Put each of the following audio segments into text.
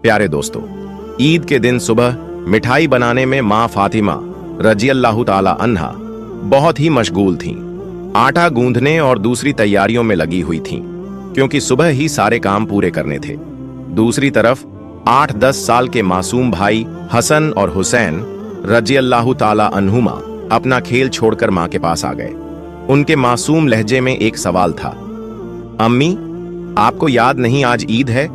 प्यारे दोस्तों, ईद के दिन सुबह मिठाई बनाने में माँ फातिमा रज़ियल्लाहु ताला अन्हा बहुत ही मशगूल थीं। आटा गूंदने और दूसरी तैयारियों में लगी हुई थीं, क्योंकि सुबह ही सारे काम पूरे करने थे। दूसरी तरफ 8-10 साल के मासूम भाई हसन और हुसैन रज़ियल्लाहु ताला अन्हुमा अपना खेल छोड़कर माँ के पास आ गए। उनके मासूम लहजे में एक सवाल था, अम्मी, आपको याद नहीं आज ईद है?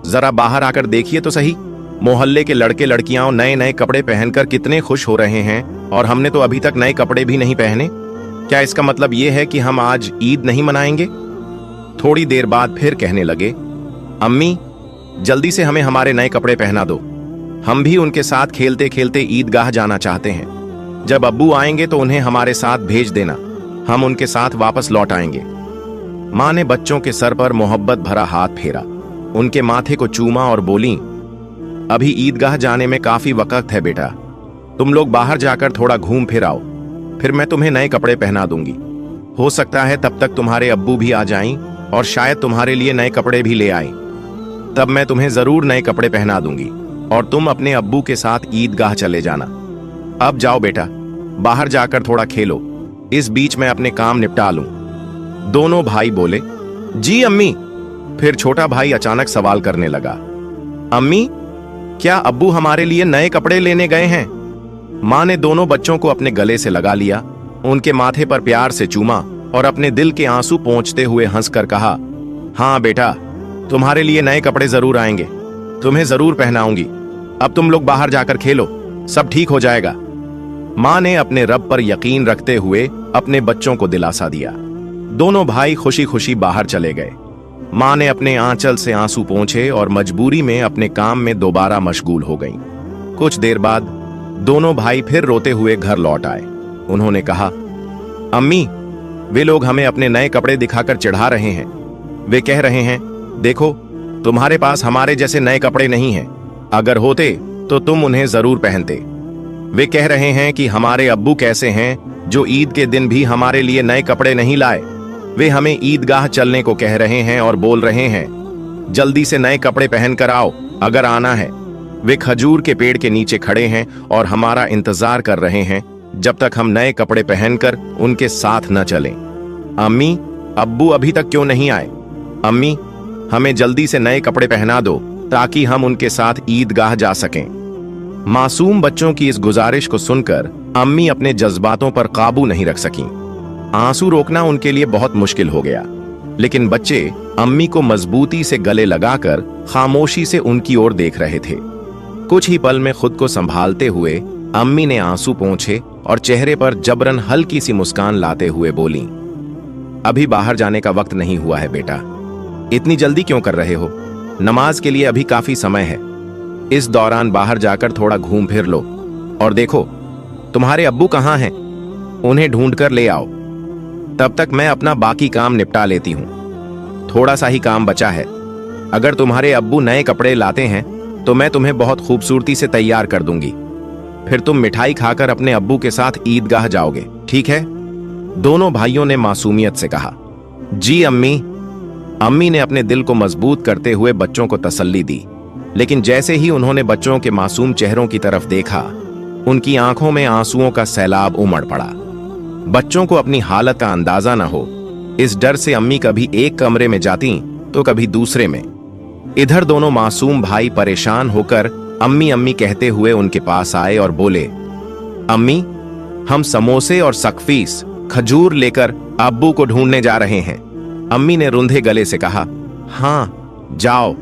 जरा बाहर आकर देखिए तो सही। मोहल्ले के लड़के लड़कियां नए नए कपड़े पहनकर कितने खुश हो रहे हैं और हमने तो अभी तक नए कपड़े भी नहीं पहने। क्या इसका मतलब ये है कि हम आज ईद नहीं मनाएंगे? थोड़ी देर बाद फिर कहने लगे, अम्मी, जल्दी से हमें हमारे नए कपड़े पहना दो। हम भी उनके साथ खेलते खेलते ईदगाह जाना चाहते हैं। जब अब्बू आएंगे तो उन्हें हमारे साथ भेज देना, हम उनके साथ वापस लौट आएंगे। माँ ने बच्चों के सर पर मोहब्बत भरा हाथ फेरा, उनके माथे को चूमा और बोली, अभी ईदगाह जाने में काफी वक्त है बेटा, तुम लोग बाहर जाकर थोड़ा घूम फिर आओ, फिर मैं तुम्हें नए कपड़े पहना दूंगी। हो सकता है तब तक तुम्हारे अब्बू भी आ जाएं और शायद तुम्हारे लिए नए कपड़े भी ले आएं। तब मैं तुम्हें जरूर नए कपड़े पहना दूंगी और तुम अपने अब्बू के साथ ईदगाह चले जाना। अब जाओ बेटा, बाहर जाकर थोड़ा खेलो, इस बीच मैं अपने काम निपटा लूं। दोनों भाई बोले, जी अम्मी। फिर छोटा भाई अचानक सवाल करने लगा, अम्मी, क्या अब्बू हमारे लिए नए कपड़े लेने गए हैं? माँ ने दोनों बच्चों को अपने गले से लगा लिया, उनके माथे पर प्यार से चूमा और अपने दिल के आंसू पोंछते हुए हंसकर कहा, हाँ बेटा, तुम्हारे लिए नए कपड़े जरूर आएंगे, तुम्हें जरूर पहनाऊंगी। अब तुम लोग बाहर जाकर खेलो, सब ठीक हो जाएगा। माँ ने अपने रब पर यकीन रखते हुए अपने बच्चों को दिलासा दिया। दोनों भाई खुशी खुशी बाहर चले गए। माँ ने अपने आंचल से आंसू पोंछे और मजबूरी में अपने काम में दोबारा मशगूल हो गईं। कुछ देर बाद दोनों भाई फिर रोते हुए घर लौट आए। उन्होंने कहा, अम्मी, वे लोग हमें अपने नए कपड़े दिखाकर चिढ़ा रहे हैं। वे कह रहे हैं, देखो, तुम्हारे पास हमारे जैसे नए कपड़े नहीं हैं, अगर होते तो तुम उन्हें जरूर पहनते। वे कह रहे हैं कि हमारे अब्बू कैसे हैं जो ईद के दिन भी हमारे लिए नए कपड़े नहीं लाए। वे हमें ईदगाह चलने को कह रहे हैं और बोल रहे हैं, जल्दी से नए कपड़े पहनकर आओ अगर आना है। वे खजूर के पेड़ के नीचे खड़े हैं और हमारा इंतजार कर रहे हैं जब तक हम नए कपड़े पहनकर उनके साथ न चलें। अम्मी, अब्बू अभी तक क्यों नहीं आए? अम्मी, हमें जल्दी से नए कपड़े पहना दो ताकि हम उनके साथ ईदगाह जा सकें। मासूम बच्चों की इस गुजारिश को सुनकर अम्मी अपने जज्बातों पर काबू नहीं रख सकीं। आंसू रोकना उनके लिए बहुत मुश्किल हो गया, लेकिन बच्चे अम्मी को मजबूती से गले लगाकर खामोशी से उनकी ओर देख रहे थे। कुछ ही पल में खुद को संभालते हुए अम्मी ने आंसू पोंछे और चेहरे पर जबरन हल्की सी मुस्कान लाते हुए बोली, अभी बाहर जाने का वक्त नहीं हुआ है बेटा, इतनी जल्दी क्यों कर रहे हो? नमाज के लिए अभी काफी समय है। इस दौरान बाहर जाकर थोड़ा घूम फिर लो और देखो तुम्हारे अब्बू कहाँ हैं, उन्हें ढूंढकर ले आओ। तब तक मैं अपना बाकी काम निपटा लेती हूँ। थोड़ा सा ही काम बचा है। अगर तुम्हारे अब्बू नए कपड़े लाते हैं तो मैं तुम्हें बहुत खूबसूरती से तैयार कर दूंगी, फिर तुम मिठाई खाकर अपने अब्बू के साथ ईदगाह जाओगे, ठीक है? दोनों भाइयों ने मासूमियत से कहा, जी अम्मी। अम्मी ने अपने दिल को मजबूत करते हुए बच्चों को तसल्ली दी, लेकिन जैसे ही उन्होंने बच्चों के मासूम चेहरों की तरफ देखा, उनकी आंखों में आंसुओं का सैलाब उमड़ पड़ा। बच्चों को अपनी हालत का अंदाजा न हो, इस डर से अम्मी कभी एक कमरे में जाती तो कभी दूसरे में। इधर दोनों मासूम भाई परेशान होकर अम्मी अम्मी कहते हुए उनके पास आए और बोले, अम्मी, हम समोसे और सकफीस खजूर लेकर अब्बू को ढूंढने जा रहे हैं। अम्मी ने रुंधे गले से कहा, हाँ जाओ।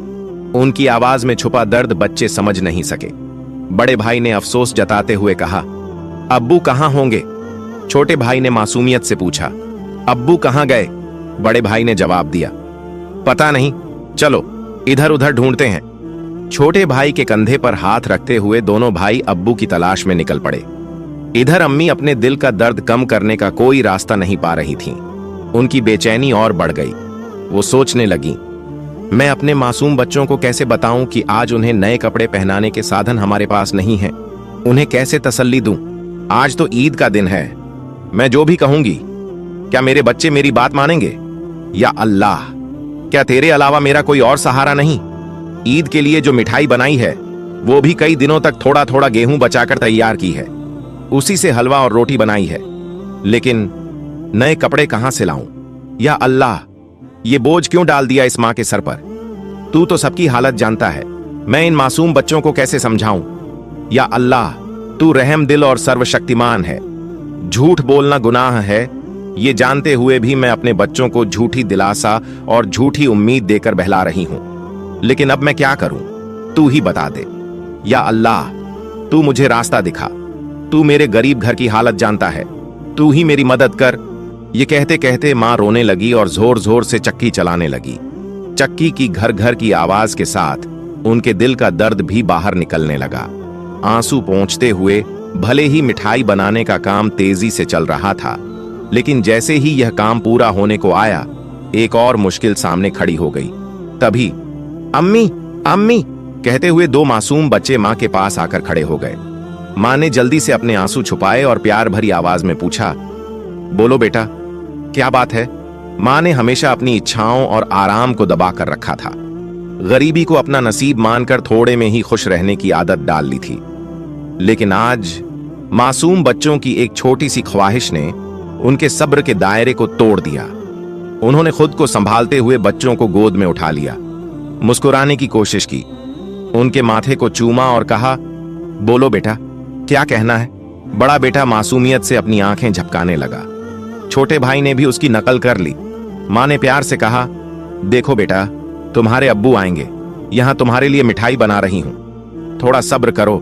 उनकी आवाज में छुपा दर्द बच्चे समझ नहीं सके। बड़े भाई ने अफसोस जताते हुए कहा, अब्बू कहाँ होंगे? छोटे भाई ने मासूमियत से पूछा, अब्बू कहाँ गए? बड़े भाई ने जवाब दिया, पता नहीं, चलो इधर उधर ढूंढते हैं। छोटे भाई के कंधे पर हाथ रखते हुए दोनों भाई अब्बू की तलाश में निकल पड़े। इधर अम्मी अपने दिल का दर्द कम करने का कोई रास्ता नहीं पा रही थीं। उनकी बेचैनी और बढ़ गई। वो सोचने लगी, मैं अपने मासूम बच्चों को कैसे बताऊं कि आज उन्हें नए कपड़े पहनाने के साधन हमारे पास नहीं हैं? उन्हें कैसे तसल्ली दूं? आज तो ईद का दिन है, मैं जो भी कहूंगी, क्या मेरे बच्चे मेरी बात मानेंगे? या अल्लाह, क्या तेरे अलावा मेरा कोई और सहारा नहीं? ईद के लिए जो मिठाई बनाई है वो भी कई दिनों तक थोड़ा थोड़ा गेहूं बचाकर तैयार की है, उसी से हलवा और रोटी बनाई है। लेकिन नए कपड़े कहां से लाऊं? या अल्लाह, ये बोझ क्यों डाल दिया इस मां के सर पर? तू तो सबकी हालत जानता है, मैं इन मासूम बच्चों को कैसे समझाऊं? या अल्लाह, तू रहम दिल और सर्वशक्तिमान है। झूठ बोलना गुनाह है, ये जानते हुए भी मैं अपने बच्चों को झूठी दिलासा और झूठी उम्मीद देकर बहला रही हूं। लेकिन अब मैं क्या करूं? तू ही बता दे। या अल्लाह, तू मुझे रास्ता दिखा। तू मेरे गरीब घर की हालत जानता है, तू ही मेरी मदद कर। ये कहते कहते मां रोने लगी और जोर जोर से चक्की चलाने लगी। चक्की की घर घर की आवाज के साथ उनके दिल का दर्द भी बाहर निकलने लगा। आंसू पोंछते हुए भले ही मिठाई बनाने का काम तेजी से चल रहा था, लेकिन जैसे ही यह काम पूरा होने को आया, एक और मुश्किल सामने खड़ी हो गई। तभी अम्मी अम्मी कहते हुए दो मासूम बच्चे मां के पास आकर खड़े हो गए। मां ने जल्दी से अपने आंसू छुपाए और प्यार भरी आवाज में पूछा, बोलो बेटा, क्या बात है? मां ने हमेशा अपनी इच्छाओं और आराम को दबा कर रखा था। गरीबी को अपना नसीब मानकर थोड़े में ही खुश रहने की आदत डाल ली थी। लेकिन आज मासूम बच्चों की एक छोटी सी ख्वाहिश ने उनके सब्र के दायरे को तोड़ दिया। उन्होंने खुद को संभालते हुए बच्चों को गोद में उठा लिया, मुस्कुराने की कोशिश की, उनके माथे को चूमा और कहा, बोलो बेटा, क्या कहना है? बड़ा बेटा मासूमियत से अपनी आंखें झपकाने लगा। छोटे भाई ने भी उसकी नकल कर ली। मां ने प्यार से कहा, देखो बेटा, तुम्हारे अब्बू आएंगे, यहां तुम्हारे लिए मिठाई बना रही हूं, थोड़ा सब्र करो,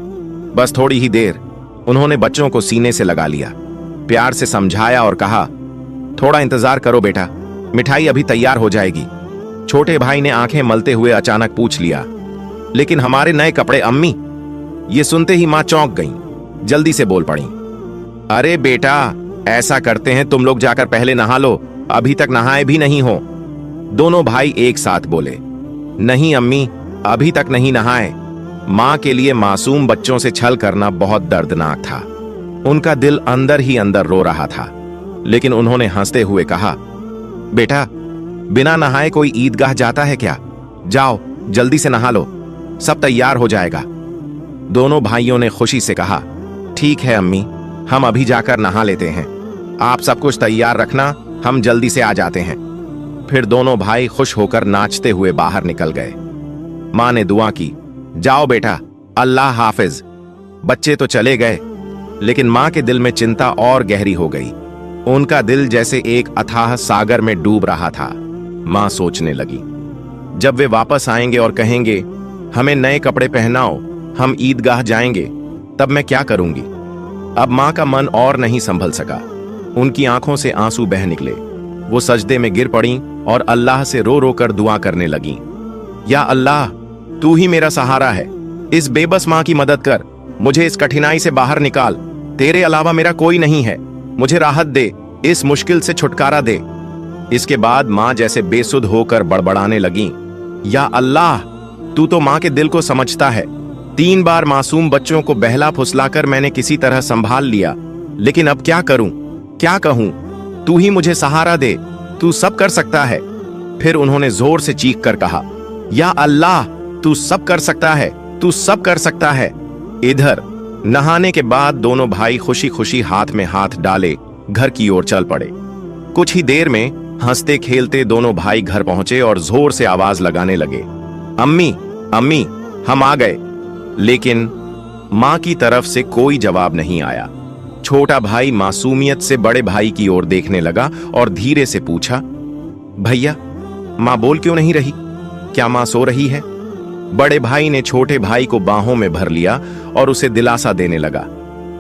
बस थोड़ी ही देर। उन्होंने बच्चों को सीने से लगा लिया, प्यार से समझाया और कहा, थोड़ा इंतजार करो बेटा, मिठाई अभी तैयार हो जाएगी। छोटे भाई ने आंखें मलते हुए अचानक पूछ लिया, लेकिन हमारे नए कपड़े अम्मी? ये सुनते ही मां चौंक गईं, जल्दी से बोल पड़ी, अरे बेटा, ऐसा करते हैं, तुम लोग जाकर पहले नहा लो, अभी तक नहाए भी नहीं हो। दोनों भाई एक साथ बोले, नहीं अम्मी, अभी तक नहीं नहाए। मां के लिए मासूम बच्चों से छल करना बहुत दर्दनाक था। उनका दिल अंदर ही अंदर रो रहा था। लेकिन उन्होंने हंसते हुए कहा, बेटा, बिना नहाए कोई ईदगाह जाता है क्या? जाओ जल्दी से नहा लो, सब तैयार हो जाएगा। दोनों भाइयों ने खुशी से कहा, ठीक है अम्मी, हम अभी जाकर नहा लेते हैं, आप सब कुछ तैयार रखना, हम जल्दी से आ जाते हैं। फिर दोनों भाई खुश होकर नाचते हुए बाहर निकल गए। मां ने दुआ की, जाओ बेटा, अल्लाह हाफिज। बच्चे तो चले गए, लेकिन मां के दिल में चिंता और गहरी हो गई। उनका दिल जैसे एक अथाह सागर में डूब रहा था। मां सोचने लगी, जब वे वापस आएंगे और कहेंगे, हमें नए कपड़े पहनाओ, हम ईदगाह जाएंगे, तब मैं क्या करूंगी? अब मां का मन और नहीं संभल सका। उनकी आंखों से आंसू बह निकले। वो सजदे में गिर पड़ी और अल्लाह से रो रो कर दुआ करने लगी, या अल्लाह, तू ही मेरा सहारा है, इस बेबस मां की मदद कर, मुझे इस कठिनाई से बाहर निकाल, तेरे अलावा मेरा कोई नहीं है, मुझे राहत दे, इस मुश्किल से छुटकारा दे। इसके बाद मां जैसे बेसुध होकर बड़बड़ाने लगी, या अल्लाह, तू तो मां के दिल को समझता है। 3 बार मासूम बच्चों को बहला फुसलाकर मैंने किसी तरह संभाल लिया, लेकिन अब क्या करूं, क्या कहूं? तू ही मुझे सहारा दे, तू सब कर सकता है। फिर उन्होंने जोर से चीख कर कहा, या अल्लाह, तू सब कर सकता है, तू सब कर सकता है। इधर नहाने के बाद दोनों भाई खुशी खुशी हाथ में हाथ डाले घर की ओर चल पड़े। कुछ ही देर में हंसते खेलते दोनों भाई घर पहुंचे और जोर से आवाज लगाने लगे, अम्मी अम्मी, हम आ गए। लेकिन मां की तरफ से कोई जवाब नहीं आया। छोटा भाई मासूमियत से बड़े भाई की ओर देखने लगा और धीरे से पूछा, भैया, मां बोल क्यों नहीं रही? क्या मां सो रही है? बड़े भाई ने छोटे भाई को बाहों में भर लिया और उसे दिलासा देने लगा।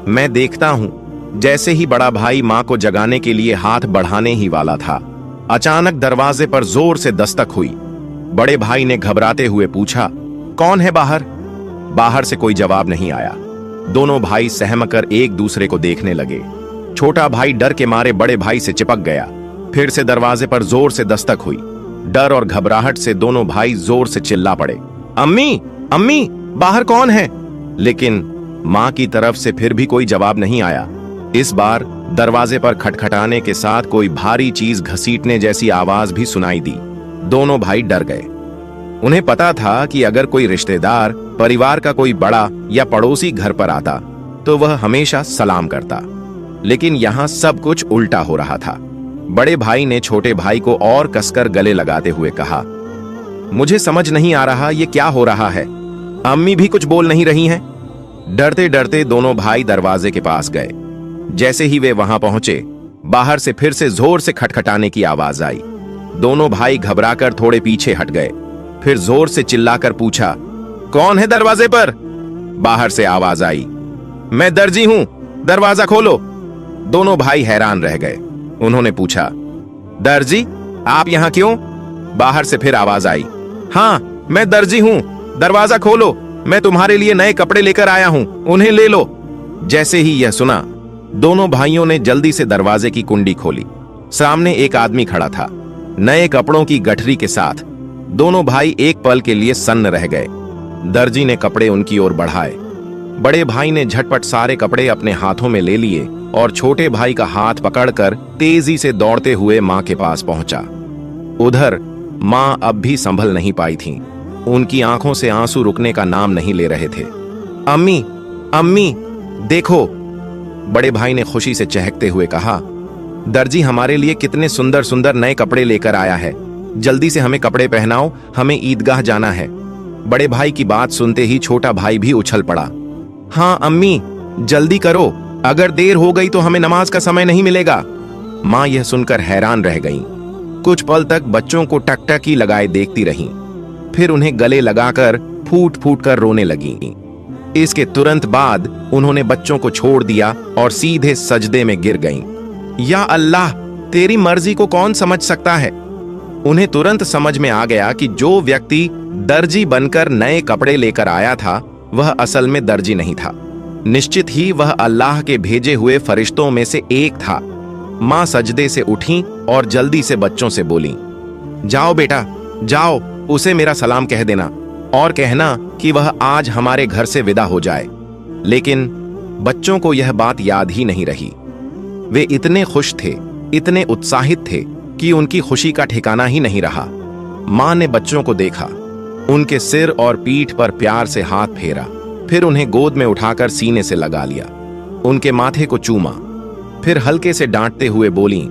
मैं देखता हूं। जैसे ही बड़ा भाई मां को जगाने के लिए हाथ बढ़ाने ही वाला था, अचानक दरवाजे पर जोर से दस्तक हुई। बड़े भाई ने घबराते हुए पूछा, कौन है बाहर? बाहर से कोई जवाब नहीं आया। दोनों भाई सहमकर एक दूसरे को देखने लगे। छोटा भाई डर के मारे बड़े भाई से चिपक गया। फिर से दरवाजे पर जोर से दस्तक हुई। डर और घबराहट से दोनों भाई जोर से चिल्ला पड़े, अम्मी अम्मी, बाहर कौन है? लेकिन मां की तरफ से फिर भी कोई जवाब नहीं आया। इस बार दरवाजे पर खटखटाने के साथ कोई भारी चीज घसीटने जैसी आवाज भी सुनाई दी। दोनों भाई डर गए। उन्हें पता था कि अगर कोई रिश्तेदार, परिवार का कोई बड़ा या पड़ोसी घर पर आता तो वह हमेशा सलाम करता, लेकिन यहाँ सब कुछ उल्टा हो रहा था। बड़े भाई ने छोटे भाई को और कसकर गले लगाते हुए कहा, मुझे समझ नहीं आ रहा ये क्या हो रहा है। अम्मी भी कुछ बोल नहीं रही हैं। डरते डरते दोनों भाई दरवाजे के पास गए। जैसे ही वे वहां पहुंचे, बाहर से फिर से जोर से खटखटाने की आवाज आई। दोनों भाई घबराकर थोड़े पीछे हट गए। फिर जोर से चिल्लाकर पूछा, कौन है दरवाजे पर? बाहर से आवाज आई, मैं दर्जी हूं, दरवाजा खोलो। दोनों भाई हैरान रह गए। उन्होंने पूछा, दर्जी, आप यहां क्यों? बाहर से फिर आवाज आई, हाँ मैं दर्जी हूं, दरवाजा खोलो, मैं तुम्हारे लिए नए कपड़े लेकर आया हूं, उन्हें ले लो। जैसे ही यह सुना, दोनों भाइयों ने जल्दी से दरवाजे की कुंडी खोली। सामने एक आदमी खड़ा था, नए कपड़ों की गठरी के साथ। दोनों भाई एक पल के लिए सन्न रह गए। दर्जी ने कपड़े उनकी ओर बढ़ाए। बड़े भाई ने झटपट सारे कपड़े अपने हाथों में ले लिए और छोटे भाई का हाथ पकड़कर तेजी से दौड़ते हुए मां के पास पहुंचा। उधर मां अब भी संभल नहीं पाई थीं। उनकी आंखों से आंसू रुकने का नाम नहीं ले रहे थे। अम्मी, अम्मी, देखो, बड़े भाई ने खुशी से चहकते हुए कहा, दर्जी हमारे लिए कितने सुंदर सुंदर नए कपड़े लेकर आया है। जल्दी से हमें कपड़े पहनाओ, हमें ईदगाह जाना है। बड़े भाई की बात सुनते ही छोटा भाई भी उछल पड़ा। हाँ अम्मी, जल्दी करो, अगर देर हो गई तो हमें नमाज का समय नहीं मिलेगा। मां यह सुनकर हैरान रह गईं। कुछ पल तक बच्चों को टकटकी लगाए देखती रहीं, फिर उन्हें गले लगाकर फूट फूट कर रोने लगीं। इसके तुरंत बाद उन्होंने बच्चों को छोड़ दिया और सीधे सजदे में गिर गईं। या अल्लाह, तेरी मर्जी को कौन समझ सकता है। उन्हें तुरंत समझ में आ गया कि जो व्यक्ति दर्जी बनकर नए कपड़े लेकर आया था वह असल में दर्जी नहीं था। निश्चित ही वह अल्लाह के भेजे हुए फरिश्तों में से एक था। मां सजदे से उठी और जल्दी से बच्चों से बोली, जाओ बेटा, जाओ, उसे मेरा सलाम कह देना और कहना कि वह आज हमारे घर से विदा हो जाए। लेकिन बच्चों को यह बात याद ही नहीं रही। वे इतने खुश थे, इतने उत्साहित थे कि उनकी खुशी का ठिकाना ही नहीं रहा। मां ने बच्चों को देखा, उनके सिर और पीठ पर प्यार से हाथ फेरा, फिर उन्हें गोद में उठाकर सीने से लगा लिया, उनके माथे को चूमा, फिर हल्के से डांटते हुए बोली,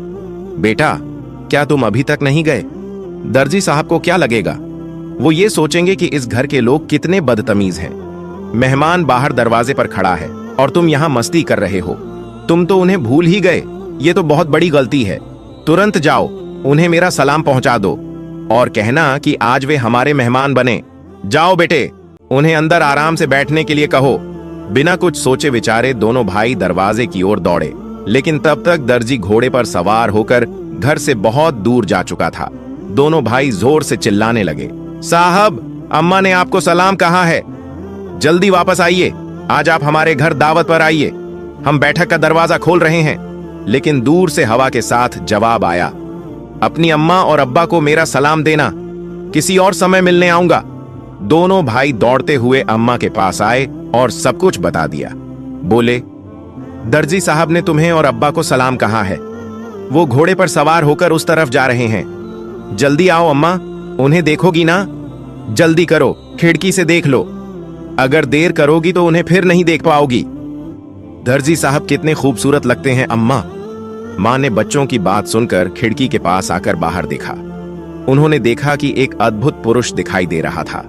बेटा, क्या तुम अभी तक नहीं गए? दर्जी साहब को क्या लगेगा? वो ये सोचेंगे कि इस घर के लोग कितने बदतमीज हैं। मेहमान बाहर दरवाजे पर खड़ा है और तुम यहां मस्ती कर रहे हो। तुम तो उन्हें भूल ही गए। ये तो बहुत बड़ी गलती है। तुरंत जाओ, उन्हें मेरा सलाम पहुंचा दो और कहना कि आज वे हमारे मेहमान बने। जाओ बेटे, उन्हें अंदर आराम से बैठने के लिए कहो। बिना कुछ सोचे विचारे दोनों भाई दरवाजे की ओर दौड़े, लेकिन तब तक दर्जी घोड़े पर सवार होकर घर से बहुत दूर जा चुका था। दोनों भाई जोर से चिल्लाने लगे, साहब, अम्मा ने आपको सलाम कहा है, जल्दी वापस आइए, आज आप हमारे घर दावत पर आइए, हम बैठक का दरवाजा खोल रहे हैं। लेकिन दूर से हवा के साथ जवाब आया, अपनी अम्मा और अब्बा को मेरा सलाम देना, किसी और समय मिलने आऊंगा। दोनों भाई दौड़ते हुए अम्मा के पास आए और सब कुछ बता दिया। बोले, दर्जी साहब ने तुम्हें और अब्बा को सलाम कहा है, वो घोड़े पर सवार होकर उस तरफ जा रहे हैं। जल्दी आओ अम्मा, उन्हें देखोगी ना? जल्दी करो, खिड़की से देख लो, अगर देर करोगी तो उन्हें फिर नहीं देख पाओगी। दर्जी साहब कितने खूबसूरत लगते हैं अम्मा। मां ने बच्चों की बात सुनकर खिड़की के पास आकर बाहर देखा। उन्होंने देखा कि एक अद्भुत पुरुष दिखाई दे रहा था।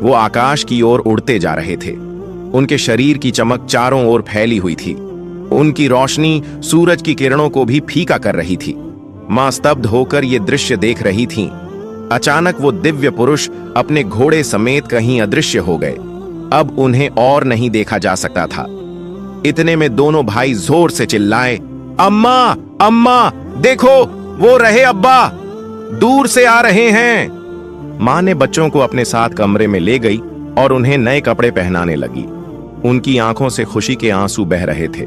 वो आकाश की ओर उड़ते जा रहे थे। उनके शरीर की चमक चारों ओर फैली हुई थी। उनकी रोशनी सूरज की किरणों को भी फीका कर रही थी। मां स्तब्ध होकर ये दृश्य देख रही थीं। अचानक वो दिव्य पुरुष अपने घोड़े समेत कहीं अदृश्य हो गए। अब उन्हें और नहीं देखा जा सकता था। इतने में दोनों भाई जोर से चिल्लाए, अम्मा, अम्मा, देखो, वो रहे अब्बा, दूर से आ रहे हैं। मां ने बच्चों को अपने साथ कमरे में ले गई और उन्हें नए कपड़े पहनाने लगी। उनकी आंखों से खुशी के आंसू बह रहे थे।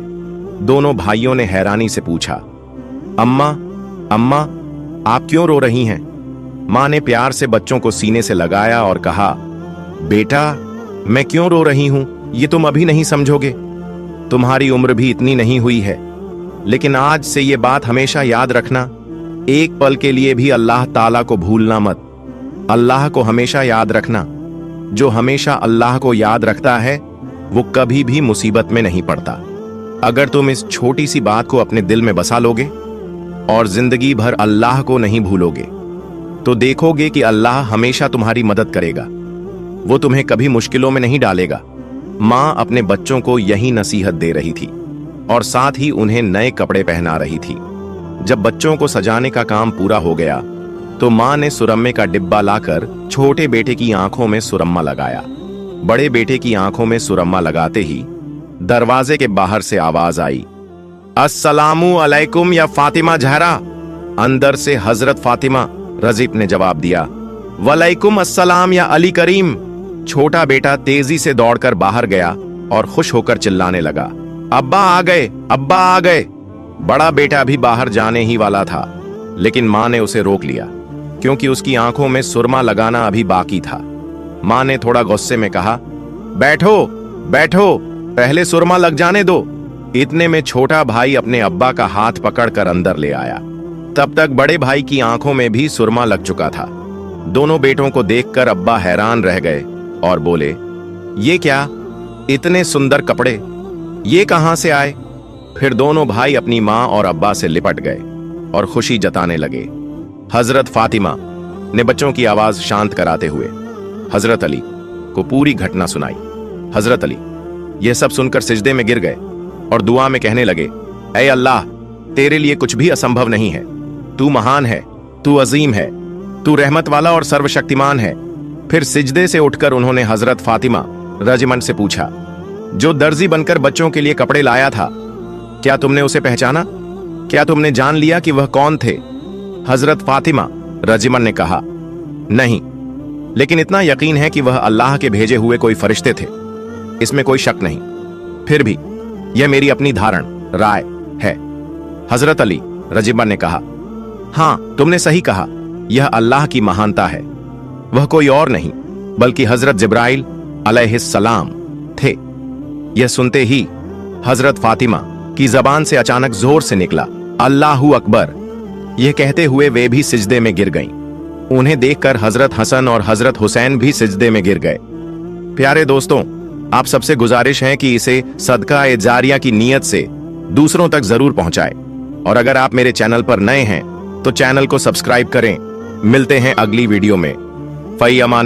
दोनों भाइयों ने हैरानी से पूछा, अम्मा, अम्मा, आप क्यों रो रही हैं? मां ने प्यार से बच्चों को सीने से लगाया और कहा, बेटा, मैं क्यों रो रही हूं ये तुम अभी नहीं समझोगे। तुम्हारी उम्र भी इतनी नहीं हुई है, लेकिन आज से ये बात हमेशा याद रखना, एक पल के लिए भी अल्लाह ताला को भूलना मत। अल्लाह को हमेशा याद रखना। जो हमेशा अल्लाह को याद रखता है वो कभी भी मुसीबत में नहीं पड़ता। अगर तुम इस छोटी सी बात को अपने दिल में बसा लोगे और जिंदगी भर अल्लाह को नहीं भूलोगे तो देखोगे कि अल्लाह हमेशा तुम्हारी मदद करेगा। वो तुम्हें कभी मुश्किलों में नहीं डालेगा। माँ अपने बच्चों को यही नसीहत दे रही थी और साथ ही उन्हें नए कपड़े पहना रही थी। जब बच्चों को सजाने का काम पूरा हो गया तो माँ ने सुरम्मे का डिब्बा लाकर छोटे बेटे की आंखों में सुरम्मा लगाया। बड़े बेटे की आंखों में सुरम्मा लगाते ही दरवाजे के बाहर से आवाज आई, अस्सलामु अलैकुम या फातिमा जहरा। अंदर से हजरत फातिमा रजीब ने जवाब दिया, वलैकुम अस्सलाम या अली करीम। छोटा बेटा तेजी से दौड़कर बाहर गया और खुश होकर चिल्लाने लगा, अब्बा आ गए, अब्बा आ गए। बड़ा बेटा भी बाहर जाने ही वाला था, लेकिन मां ने उसे रोक लिया क्योंकि उसकी आंखों में सुरमा लगाना अभी बाकी था। मां ने थोड़ा गुस्से में कहा, बैठो बैठो, पहले सुरमा लग जाने दो। इतने में छोटा भाई अपने अब्बा का हाथ पकड़कर अंदर ले आया। तब तक बड़े भाई की आंखों में भी सुरमा लग चुका था। दोनों बेटों को देखकर अब्बा हैरान रह गए और बोले, ये क्या, इतने सुंदर कपड़े, ये कहां से आए? फिर दोनों भाई अपनी मां और अब्बा से लिपट गए और खुशी जताने लगे। हजरत फातिमा ने बच्चों की आवाज शांत कराते हुए हजरत अली को पूरी घटना सुनाई। हजरत अली यह सब सुनकर सिजदे में गिर गए और दुआ में कहने लगे, ऐ अल्लाह, तेरे लिए कुछ भी असंभव नहीं है। तू महान है, तू अजीम है, तू रहमत वाला और सर्वशक्तिमान है। फिर सिजदे से उठकर उन्होंने हजरत फातिमा रजमन से पूछा, जो दर्जी बनकर बच्चों के लिए कपड़े लाया था, क्या तुमने उसे पहचाना? क्या तुमने जान लिया कि वह कौन थे? हजरत फातिमा रजमन ने कहा, नहीं, लेकिन इतना यकीन है कि वह अल्लाह के भेजे हुए कोई फरिश्ते थे, इसमें कोई शक नहीं। फिर भी यह मेरी अपनी धारण राय है। हजरत अली रजिबन ने कहा, हां, तुमने सही कहा, यह अल्लाह की महानता है। वह कोई और नहीं बल्कि हजरत जिब्राइल अलैहिस्सलाम थे। यह सुनते ही हजरत फातिमा की जबान से अचानक जोर से निकला, अल्लाहू अकबर। यह कहते हुए वे भी सिजदे में गिर गईं। उन्हें देखकर हजरत हसन और हजरत हुसैन भी सिजदे में गिर गए। प्यारे दोस्तों, आप सबसे गुजारिश है कि इसे सदका ए जारिया की नीयत से दूसरों तक जरूर पहुंचाएं। और अगर आप मेरे चैनल पर नए हैं तो चैनल को सब्सक्राइब करें। मिलते हैं अगली वीडियो में। फई अमान।